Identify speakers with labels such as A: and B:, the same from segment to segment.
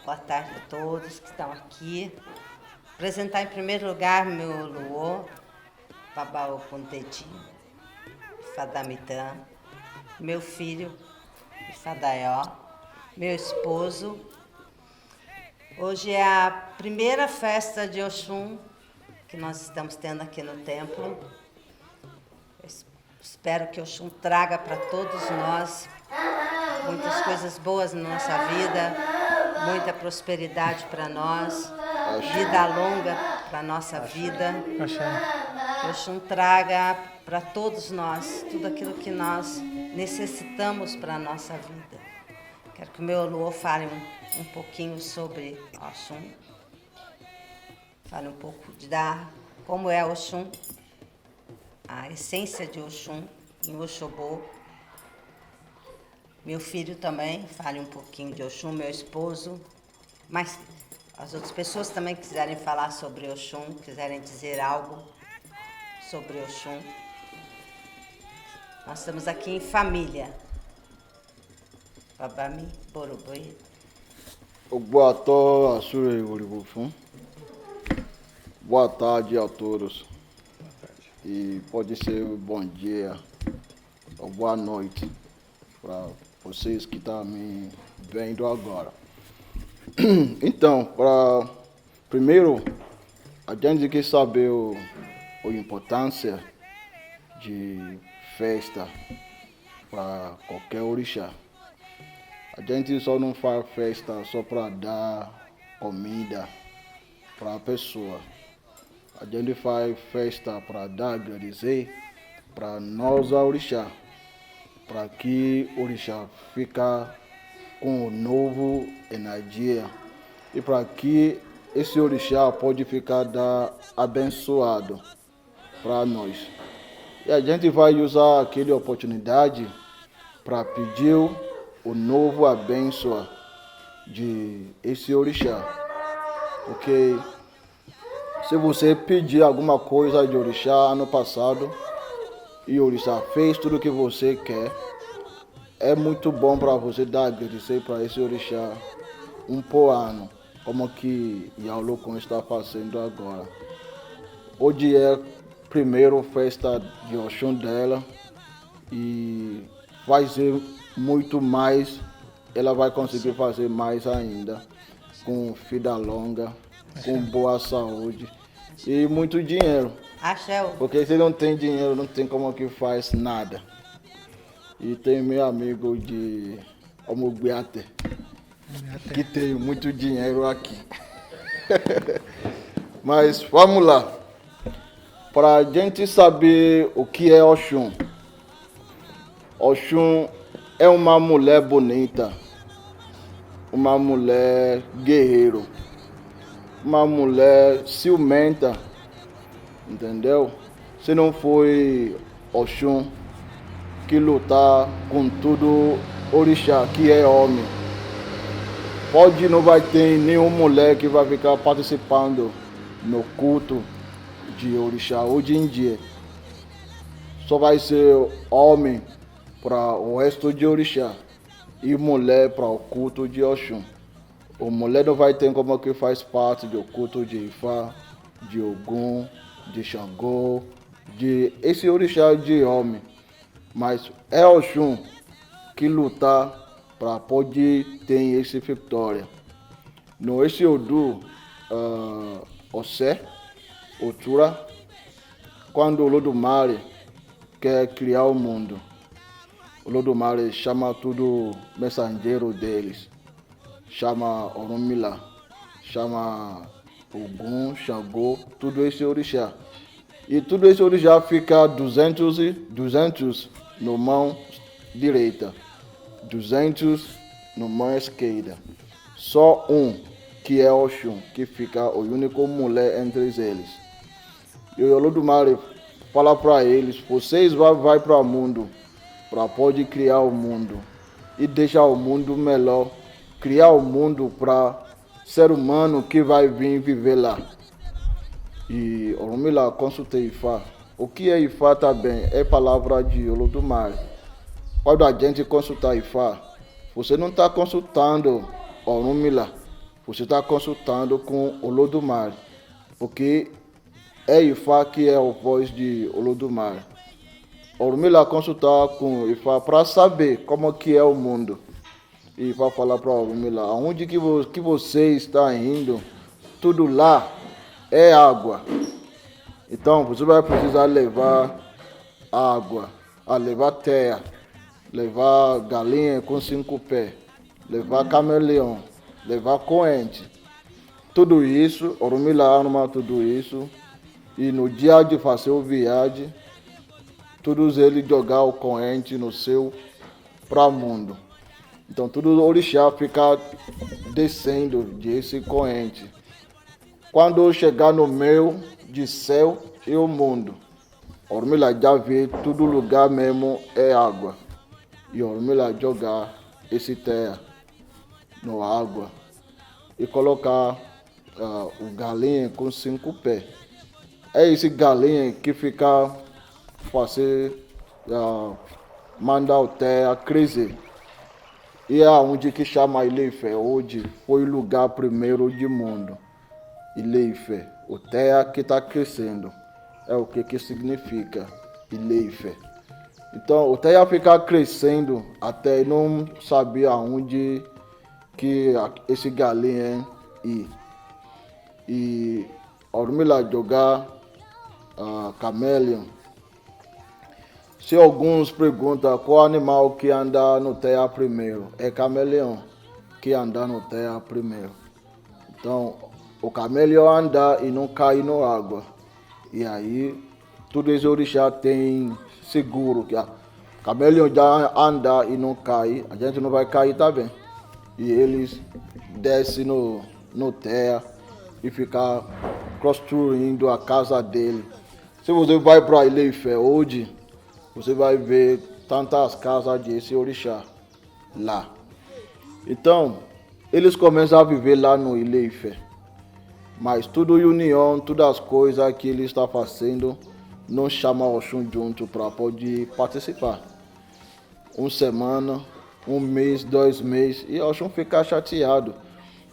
A: Boa tarde a todos que estão aqui. Apresentar em primeiro lugar meu Luô, Babao Conteti, Fadamitã, meu filho, Fadaió, meu esposo. Hoje é a primeira festa de Oxum que nós estamos tendo aqui no templo. Espero que Oxum traga para todos nós muitas coisas boas na nossa vida, muita prosperidade para nós, vida longa para a nossa vida. Que Oxum traga para todos nós tudo aquilo que nós necessitamos para a nossa vida. Quero que o meu Luô fale um pouquinho sobre Oxum. Fale um pouco como é Oxum, a essência de Oxum em Oxobô. Meu filho também, fale um pouquinho de Oxum, meu esposo. Mas as outras pessoas também quiserem falar sobre Oxum, quiserem dizer algo sobre Oxum. Nós estamos aqui em família. Babami, Boroboi.
B: Boa tarde a todos. E pode ser bom dia ou boa noite para vocês que estão me vendo agora. Então, primeiro, a gente quer saber a importância de festa para qualquer orixá. A gente só não faz festa só para dar comida para a pessoa. A gente faz festa para dar agradecer para nós a orixá, para que o orixá fique com um novo energia e para que esse orixá pode ficar abençoado para nós. E a gente vai usar aquela oportunidade para pedir o novo abençoa de esse orixá. Porque se você pedir alguma coisa de orixá ano passado e o orixá fez tudo o que você quer, é muito bom para você dar agradecer para esse orixá por ano, como que Yaolocon está fazendo agora. Hoje é a primeira festa de Oxum dela e vai ser muito mais, ela vai conseguir fazer mais ainda, com vida longa, com boa saúde e muito dinheiro. Porque se não tem dinheiro, não tem como que faz nada. E tem meu amigo de Omoguiate, que tem muito dinheiro aqui. Mas vamos lá. Para a gente saber o que é Oxum. Oxum é uma mulher bonita, uma mulher guerreiro, uma mulher ciumenta, entendeu? Se não foi Oxum que lutar com tudo orixá, que é homem, não vai ter nenhuma mulher que vai ficar participando no culto de orixá hoje em dia. Só vai ser homem para o resto de orixá e mulher para o culto de Oxum. A mulher não vai ter como que faz parte do culto de Ifá, de Ogum, de Xangô, de esse orixá de homem. Mas é Oxum que lutar para poder ter essa vitória. No esse Odu, Ossé, Otura, quando o Olodumare quer criar o mundo, o Olodumare chama tudo mensageiro deles. Chama Orunmila, chama Ogum, Xangô, tudo esse orixá. E tudo esse orixá fica 200 no mão direita, 200 no mão esquerda. Só que é Oxum, que fica o único mulher entre eles. E o Olodumare fala para eles, vocês vai para o mundo, para poder criar o mundo e deixar o mundo melhor, criar o mundo para ser humano que vai vir viver lá. E Orunmila consulta Ifá, O que é Ifá também é palavra de Olodumare. Quando a gente consulta Ifá, você não está consultando Orunmila, você está consultando com Olodumare, porque é Ifá que é a voz de Olodumare. Orunmila consultar com Ifá para saber como que é o mundo. E vai falar para Orunmila, aonde que você está indo, tudo lá é água. Então você vai precisar levar água, levar terra, levar galinha com 5 pés, levar camaleão, levar corrente. Tudo isso, Orunmila arma tudo isso. E no dia de fazer o viagem, todos eles jogar o corrente no céu para o mundo. Então tudo o orixá fica descendo desse corrente. Quando chegar no meio de céu e o mundo, Orunmila já vê todo lugar mesmo é água. E Orunmila jogar esse terra na água e colocar o galinha com 5 pés. É esse galinha que fica fazer, mandar o terra crescer. E é onde que chama Ilé-Ifé hoje, foi o lugar primeiro do mundo. Ilé-Ifé, o terra que está crescendo. É o que significa Ilé-Ifé. Então, o terra fica crescendo até não saber aonde que esse galinha ir. E Orunmila jogar camaleão. Se alguns perguntam qual animal que anda no terra primeiro, é camaleão que anda no terra primeiro. Então, o camaleão anda e não cai na água. E aí, tudo esse orixá tem seguro que o camaleão já anda e não cai, a gente não vai cair também. E eles descem no terra e ficam construindo a casa dele. Se você vai para Ilé-Ifé hoje, você vai ver tantas casas desse orixá lá. Então, eles começam a viver lá no Ilé-Ifé. Mas tudo união, todas as coisas que ele está fazendo, não chama Oxum junto para poder participar. Uma semana, 1 mês, 2 meses, e Oxum fica chateado.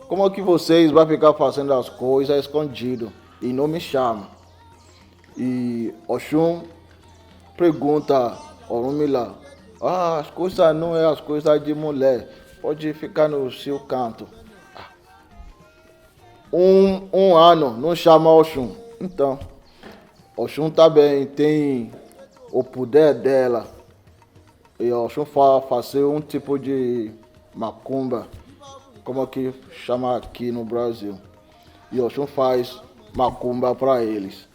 B: Como que vocês vão ficar fazendo as coisas escondido e não me chamam? E Oxum pergunta Orunmila, as coisas não é as coisas de mulher, pode ficar no seu canto. Um ano não chama Oxum. Então, Oxum também tem o poder dela. E Oxum fazer um tipo de macumba, como que chama aqui no Brasil. E Oxum faz macumba para eles.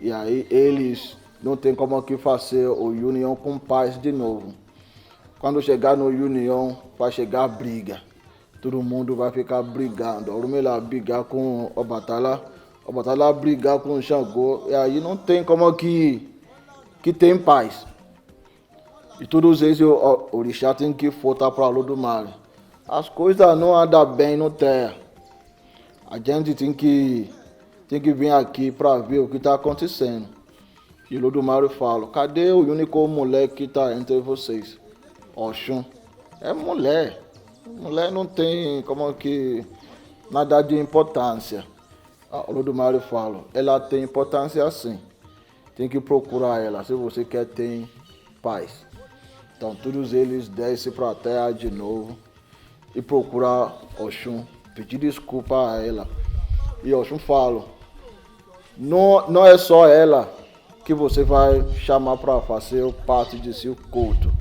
B: E aí eles não tem como que fazer o união com paz de novo. Quando chegar no união, vai chegar briga. Todo mundo vai ficar brigando. Orunmila brigar com Obatala brigar com o Xangô. E aí não tem como que tem paz. E todos esses orixá tem que voltar para Olodumare. As coisas não andam bem no terra. A gente tem que vir aqui para ver o que está acontecendo. E Olodumare fala, cadê o único mulher que está entre vocês? Oxum. É mulher. Mulher não tem como que nada de importância. Olodumare fala, ela tem importância sim. Tem que procurar ela, se você quer ter paz. Então todos eles descem para a terra de novo e procuram Oxum, pedir desculpa a ela. E Oxum fala, não é só ela que você vai chamar para fazer parte de seu culto.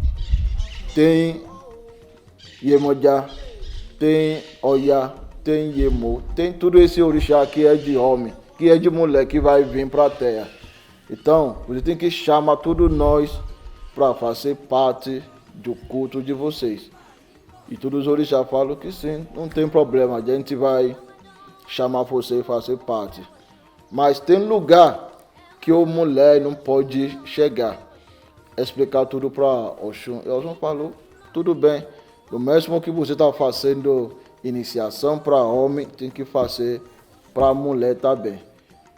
B: Tem Iemoja, tem Oya, tem Yemo, tem tudo esse orixá que é de homem, que é de mulher, que vai vir para a terra. Então, você tem que chamar todos nós para fazer parte do culto de vocês. E todos os orixás falam que sim, não tem problema, a gente vai chamar você fazer parte. Mas tem lugar que a mulher não pode chegar. Explicar tudo para Oxum. E Oxum falou, tudo bem. O mesmo que você está fazendo iniciação para homem, tem que fazer para mulher também.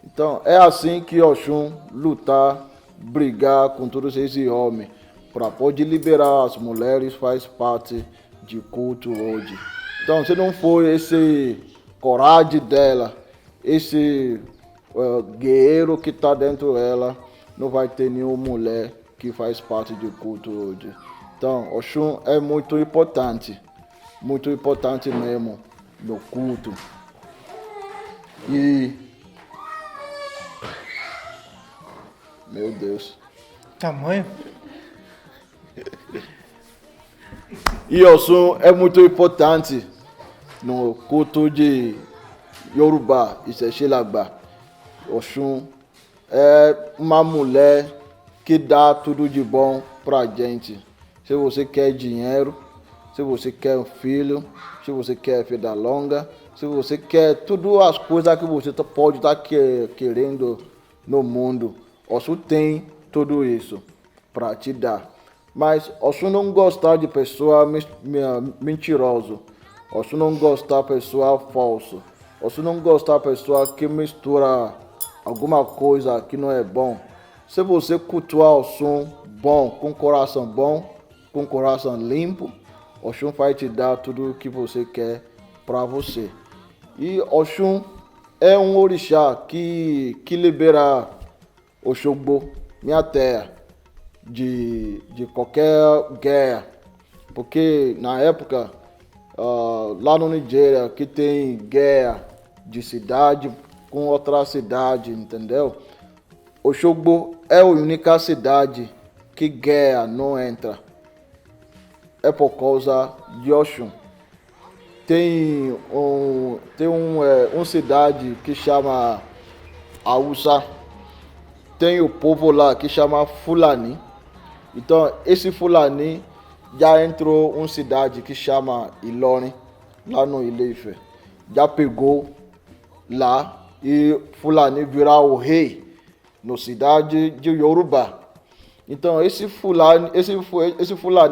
B: Então, é assim que Oxum lutar brigar com todos esses homens para poder liberar as mulheres, faz parte de culto hoje. Então, se não for esse coragem dela, esse guerreiro que está dentro dela, não vai ter nenhuma mulher que faz parte do culto hoje. Então, Oxum é muito importante mesmo no culto. E meu Deus.
C: Tamanho?
B: E Oxum é muito importante no culto de Yorùbá e Sexilagba. Oxum é uma mulher que dá tudo de bom pra gente. Se você quer dinheiro, se você quer um filho, se você quer vida longa, se você quer todas as coisas que você pode estar querendo no mundo, Oxum tem tudo isso para te dar. Mas Oxum não gosta de pessoa mentirosa. Oxum não gosta de pessoa falsa. Oxum não gosta de pessoa que mistura alguma coisa que não é bom. Se você cultuar Oxum bom, com coração limpo, Oxum vai te dar tudo o que você quer para você. E Oxum é um orixá que libera Oxogbo, minha terra, de qualquer guerra. Porque na época, lá no Nigéria, que tem guerra de cidade com outra cidade, entendeu? Oxogbo é a única cidade que guerra não entra. É por causa de Oxum. Tem uma cidade que chama Hausa. Tem o povo lá que chama Fulani. Então, esse Fulani já entrou uma cidade que chama Ilorin, lá no Ile-Ife. Já pegou lá e Fulani virá o rei na cidade de Yorùbá. Então, esse Fulani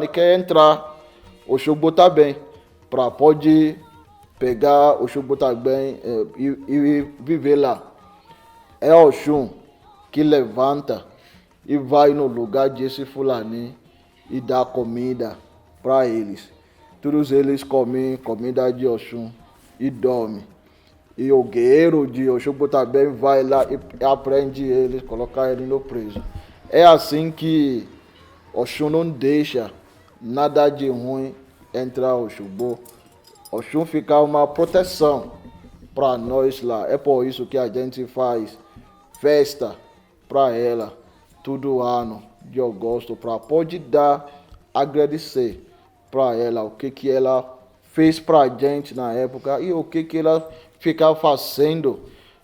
B: quer entrar, Oxogbo também, para poder pegar Oxogbo também e viver lá. É Oxum que levanta e vai no lugar desse Fulani e dá comida para eles. Todos eles comem comida de Oxum e dormem. E o guerreiro de Oxogbo também vai lá e aprende eles, coloca ele no preso. É assim que Oxum não deixa nada de ruim entrar Oxogbo. Oxum fica uma proteção para nós lá. É por isso que a gente faz festa para ela todo ano de agosto, para poder agradecer para ela o que ela fez para a gente na época e o que ela fica fazendo.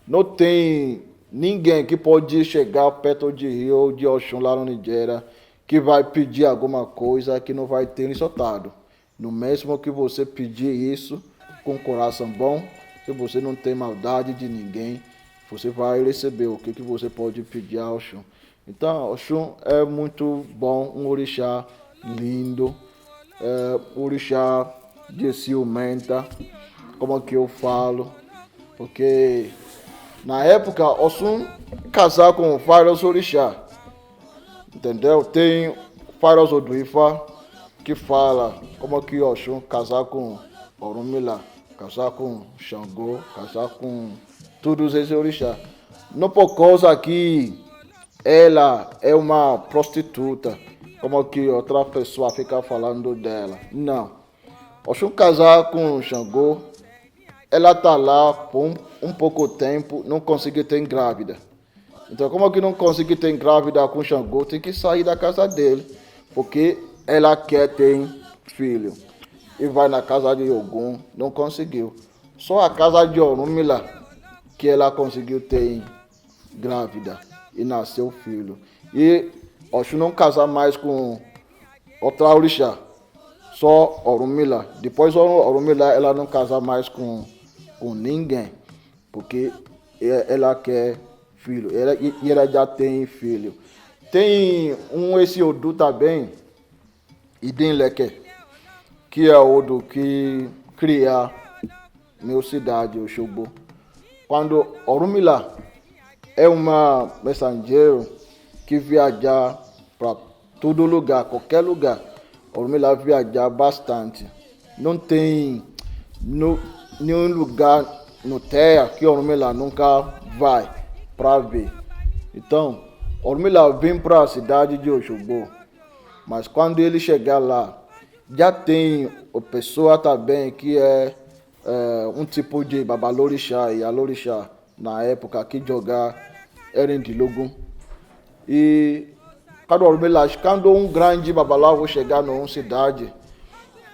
B: Não tem ninguém que pode chegar perto de Rio, de Oxum, lá no Nigéria, que vai pedir alguma coisa que não vai ter resultado. No mesmo que você pedir isso com coração bom, se você não tem maldade de ninguém, você vai receber o que você pode pedir a Oxum. Então, Oxum é muito bom, um orixá lindo, orixá de ciumenta, como que eu falo, porque na época Oxum casar com vários orixás, entendeu? Tem vários Oduifa que fala como que Oxum casar com Orunmila, casar com Xangô, casar com todos esses orixás. Não por causa que ela é uma prostituta, como que outra pessoa fica falando dela. Não. Oxum casar com Xangô, ela tá lá por um pouco tempo, não consegue ter grávida. Então, como que não consegue ter grávida com Xangô, tem que sair da casa dele, porque ela quer ter filho. E vai na casa de Ogum, não conseguiu. Só a casa de Orunmila que ela conseguiu ter grávida e nasceu filho. E Oxum não casar mais com outra orixá, só Orunmila. Depois Orunmila ela não casa mais com ninguém, porque ela quer filho, e ela já tem filho. Tem esse Odu também, Idinleke, que é o Odu que cria minha cidade, Oxogbo. Quando Orunmila é uma mensageiro que viajar para todo lugar, qualquer lugar. Orumila viajar bastante. Não tem nenhum lugar no terra que Orumila nunca vai para ver. Então, Orumila vem para a cidade de Oxogbo, mas quando ele chegar lá, já tem a pessoa também que é um tipo de babalorixá e alorixá na época que jogar Erendilogum. E quando um grande babaláwo chegar numa cidade,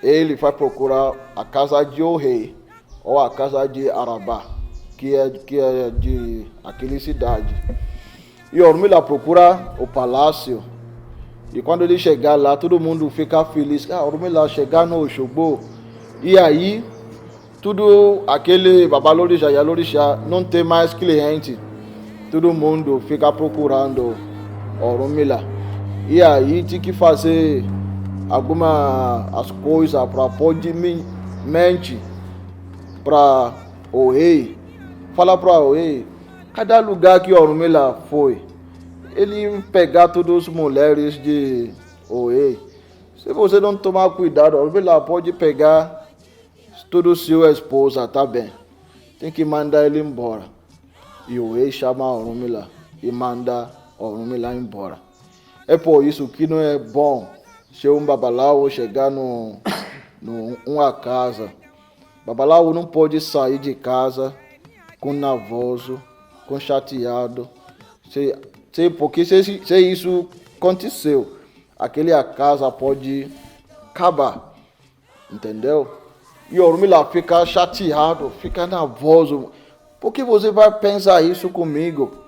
B: ele vai procurar a casa de o rei ou a casa de Arabá, que é de aquela cidade. E Orumila procura o palácio. E quando ele chegar lá, todo mundo fica feliz. Orumila chegar no Oxogbo. E aí, tudo aquele babalorixá e alorixá não tem mais cliente. Todo mundo fica procurando Orumila. E aí tem que fazer algumas coisas para pôr de mente para o rei. Fala para o rei, cada lugar que Orumila foi, ele pegar todas as mulheres de o rei. Se você não tomar cuidado, Orumila pode pegar toda a sua esposa, tá bem? Tem que mandar ele embora. E o rei chama Orumila e manda Orumila embora. É por isso que não é bom se um babaláwo chegar numa casa. Babaláwo não pode sair de casa com nervoso, com chateado. Porque se isso aconteceu, aquela casa pode acabar. Entendeu? E Orumila fica chateado, fica nervoso. Por que você vai pensar isso comigo?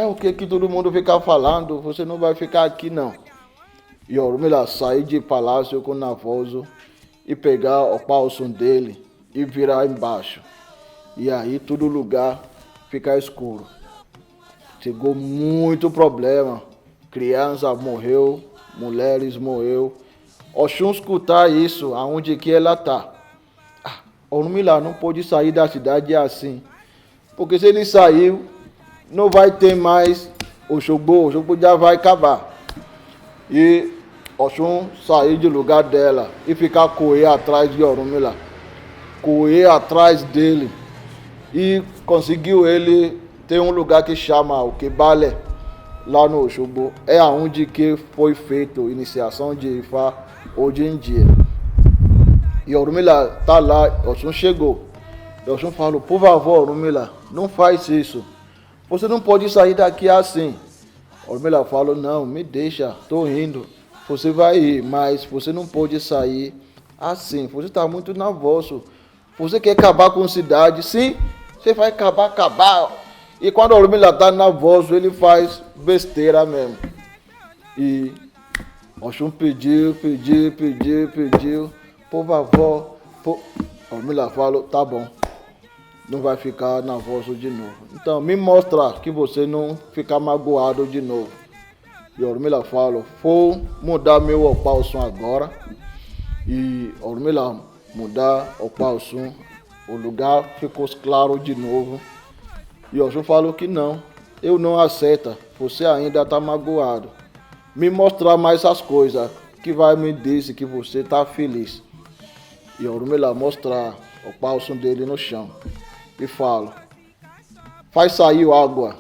B: O que todo mundo fica falando? Você não vai ficar aqui não. E Orumila sair de palácio com nervoso e pegar o pauso dele e virar embaixo. E aí todo lugar fica escuro. Chegou muito problema. Criança morreu, mulheres morreu. Oxum escutar isso, aonde que ela está. Orumila não pode sair da cidade assim. Porque se ele saiu, não vai ter mais Oxogbo já vai acabar. E Oxum sair do lugar dela e ficar correr atrás de Orumila. Correr atrás dele. E conseguiu ele ter um lugar que chama o Kibale, lá no Oxogbo. É aonde que foi feita a iniciação de Ifá hoje em dia. E Orumila está lá, Oxum chegou. E Oxum falou, por favor, Orumila, não faz isso. Você não pode sair daqui assim. Orumila falou, não, me deixa, estou indo. Você vai ir, mas você não pode sair assim. Você está muito nervoso. Você quer acabar com a cidade? Sim, você vai acabar. E quando Orumila está nervoso, ele faz besteira mesmo. E Oxum pediu. Por favor. Orumila falou, tá bom. Não vai ficar nervoso de novo. Então, me mostra que você não fica magoado de novo. E Orumila falou, vou mudar meu opalsum agora. E Orumila mudar o opalsum. O lugar ficou claro de novo. E Oxum falou que não. Eu não aceito. Você ainda está magoado. Me mostrar mais as coisas que vai me dizer que você está feliz. E Orumila mostrar o opalsum dele no chão. E falo, faz sair água.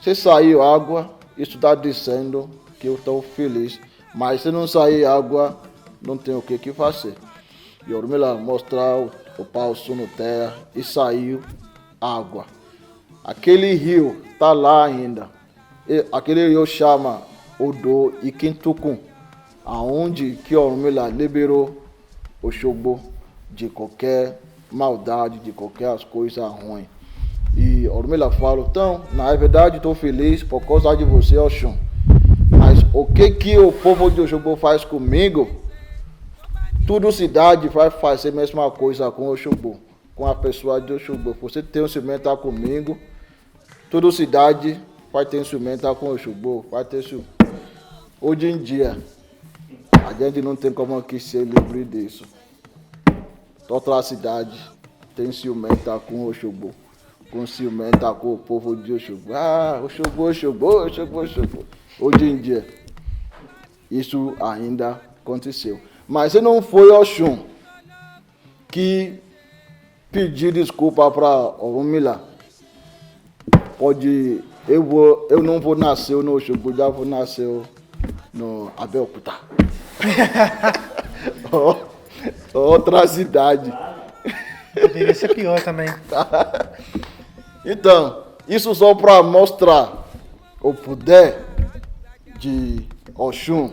B: Se sair água, isso está dizendo que eu estou feliz. Mas se não sair água, não tem o que fazer. E Orumila mostrar o pauso no terra e saiu água. Aquele rio está lá ainda. Aquele rio chama Odo Ikintukun, aonde que Orumila liberou Oxogbo de qualquer maldade, de qualquer coisa ruim. E Orumila falou, então, na verdade estou feliz por causa de você, Oxum. Mas o que o povo de Oxogbo faz comigo, toda cidade vai fazer a mesma coisa com Oxogbo, com a pessoa de Oxogbo. Você tem um ciumento comigo, toda cidade vai ter um ciumento com Oxogbo, vai ter ciumento. Hoje em dia, a gente não tem como aqui ser livre disso. Outra cidade tem ciumenta com Oxogbo, com ciumenta com o povo de Oxogbo. Oxogbo. hoje em dia, isso ainda aconteceu. Mas se não foi Oxum que pediu desculpa para Orunmila, eu não vou nascer no Oxum, já vou nascer no Abéokuta. Outra cidade.
C: Poderia ser pior também.
B: Então, isso só para mostrar o poder de Oxum,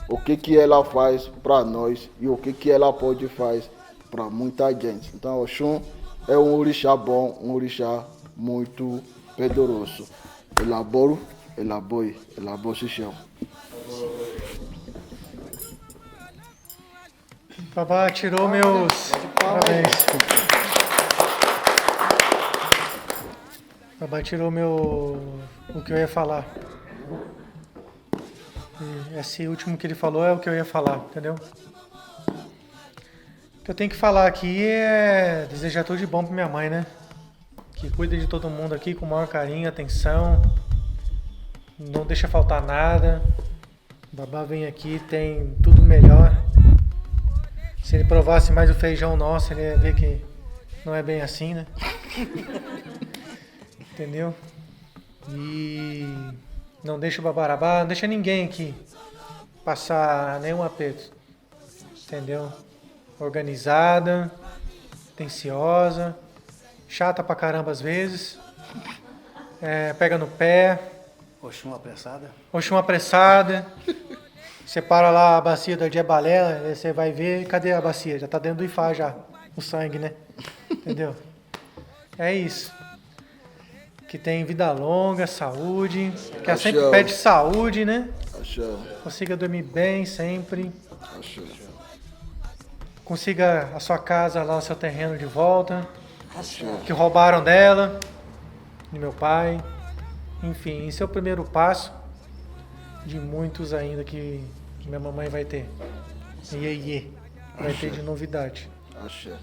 B: o que ela faz para nós e o que ela pode fazer para muita gente. Então, Oxum é um orixá bom, um orixá muito poderoso. Elaboro, xixão.
C: Babá tirou meus... Parabéns. Babá tirou o que eu ia falar. E esse último que ele falou é o que eu ia falar, entendeu? O que eu tenho que falar aqui é desejar tudo de bom pra minha mãe, né? Que cuida de todo mundo aqui com o maior carinho, atenção. Não deixa faltar nada. O babá vem aqui, tem tudo melhor. Se ele provasse mais o feijão nosso, ele ia ver que não é bem assim, né? Entendeu? E não deixa o babarabá, não deixa ninguém aqui passar nenhum aperto. Entendeu? Organizada, atenciosa, chata pra caramba às vezes. Pega no pé.
D: Oxum apressada.
C: Oxum apressada. Você para lá a bacia da Djebalé, aí você vai ver, cadê a bacia? Já tá dentro do Ifá já, o sangue, né? Entendeu? É isso. Que tem vida longa, saúde, que ela sempre pede saúde, né? Consiga dormir bem sempre. Consiga a sua casa lá, o seu terreno de volta. Que roubaram dela, de meu pai. Enfim, esse é o primeiro passo de muitos ainda que minha mamãe vai ter. Vai ter de novidade.
D: Axé.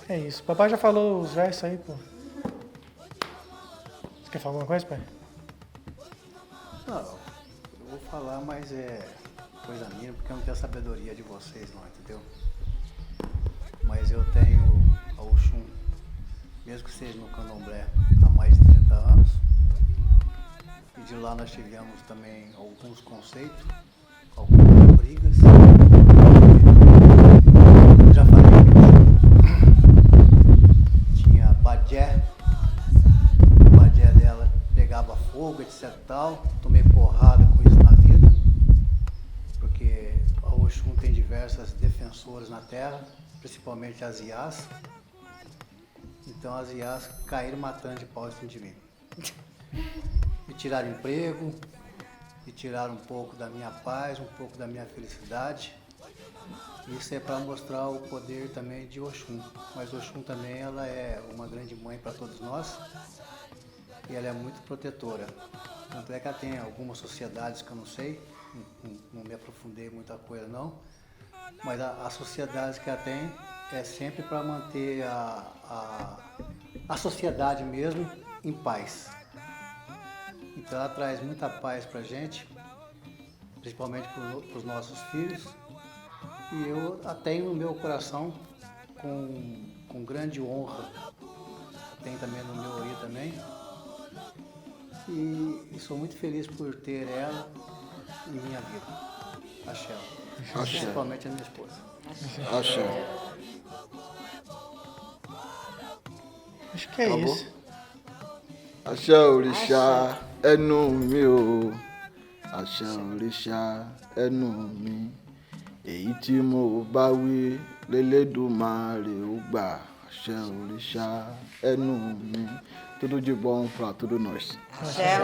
C: É isso. Papai já falou os versos aí, pô. Você quer falar alguma coisa, pai?
D: Não, eu vou falar, mas é coisa minha, porque eu não tenho a sabedoria de vocês, não, entendeu? Mas eu tenho a Oxum, mesmo que seja no Candomblé, há mais de 30 anos. E de lá nós tivemos também alguns conceitos, algumas brigas. Eu já falei que tinha Bagé, o Bagé dela pegava fogo, etc e tal. Tomei porrada com isso na vida, porque a Oxum tem diversas defensoras na terra, principalmente as Iás. Então as Iás caíram matando de pau em cima de mim. Me tiraram emprego, me tiraram um pouco da minha paz, um pouco da minha felicidade. Isso é para mostrar o poder também de Oxum. Mas Oxum também ela é uma grande mãe para todos nós e ela é muito protetora. Tanto é que ela tem algumas sociedades que eu não sei, não me aprofundei muita coisa não, mas as sociedades que ela tem é sempre para manter a sociedade mesmo em paz. Então ela traz muita paz pra gente, principalmente para os nossos filhos. E eu a tenho no meu coração com grande honra. Tem também no meu ori também. E sou muito feliz por ter ela em minha vida. Axé. Principalmente a minha esposa.
B: Axé.
C: Acho que é
B: Acabou?
C: isso.
B: Axé orixá ẹnu mi o, axé orixá ẹnu mi, èyí tí mo bá wí l'Elédùmarè ó gbà, axé orixá ẹnu mi. Tudo de bom para todos nós.
A: Axé.